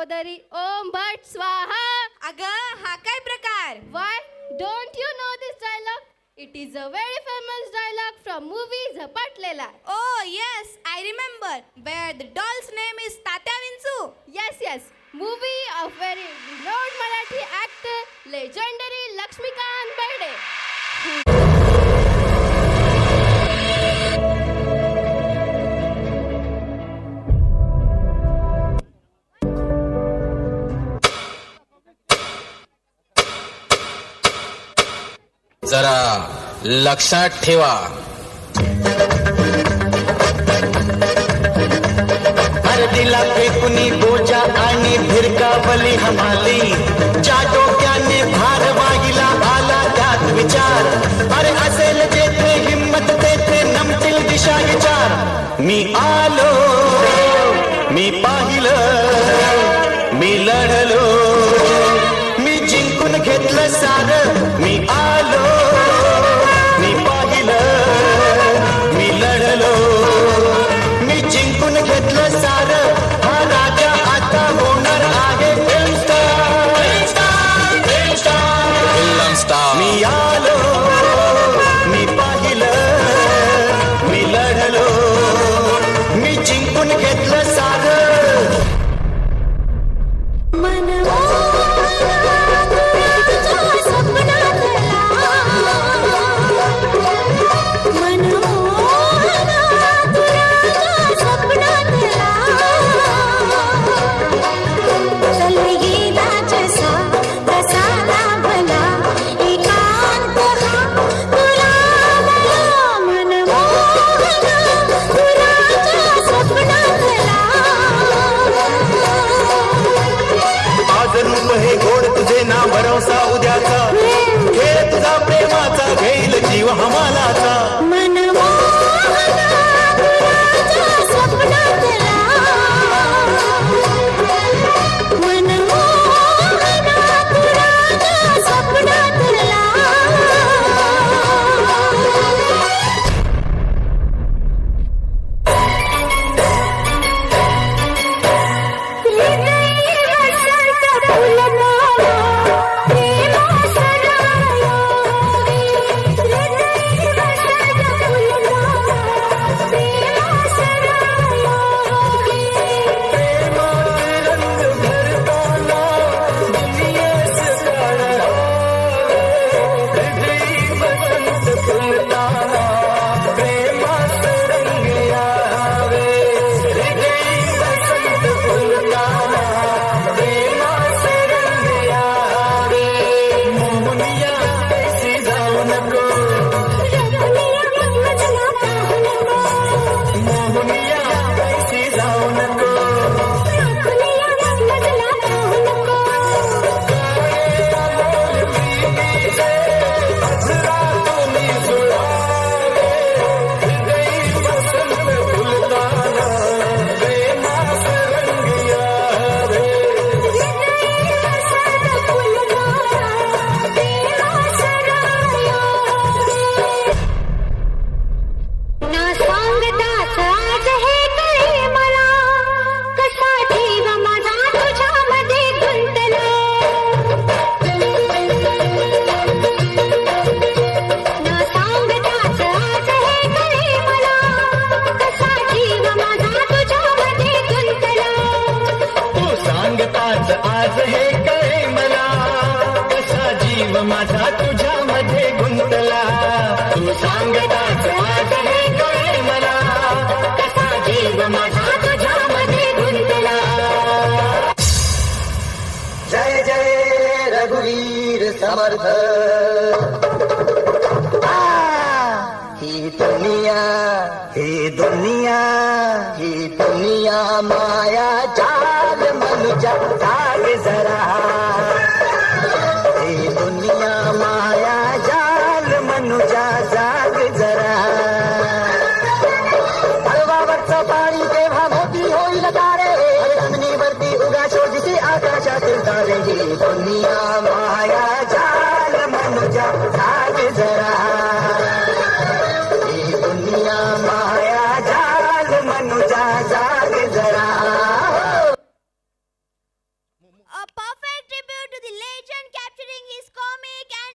लंबोदरी ओम भट स्वाहा. अगं हा काय प्रकार? Why don't you know this dialogue? It is a very famous dialogue from movie Zapatlela. Oh yes, I remember. Where the doll's name is Tatya Vinsu. Yes. Movie of very renowned Marathi actor, legendary Lakshmikant Berde. जरा लक्षात ठेवा. हर दिला फेकुनी बोजा आणि भिरकावली हमाली, ज्या डोक्याने भार वाहिला आला त्यात विचार. अरे असेल जेथे हिम्मत तेथे नमतील दिशा विचार. मी आलो, मी पाहिलं, मी लढलो, मी जिंकून घेतलं सारं. मी आलो, मी पाहिलं, मी लढलो, मी जिंकून घेतलं सारं. हा राजा आता होणार आहे फिल्म स्टार. मी आलो, मी पाहिलं, मी लढलो, मी जिंकून घेतलं सारं. हे गोड तुझे नाव भरवसा उद्याचा, खेळ तुझा प्रेमाचा घेईल जीव हमालाचा. आज हे कळे मला, कसा जीव माझा तुझ्यामध्ये गुंतला. तू सांगताच आज हे कळे मला, कसा जीव माझा तुझ्यामध्ये गुंतला. जय जय रघुवीर समर्थ. ही दुनिया, ही दुनिया, ही दुनिया माया जाल मनुजा जाग जरा. ही दुनिया माया जाल मनुजा जाग जरा. हळवावरचं पाणी केव्हा मोठी होईल तारे, जमिनीवरती उगा शोधीचे आकाशातील तारे. ही दुनिया माया जाल मनुजा जाग जरा. माया जाल मनुजा जाग जरा.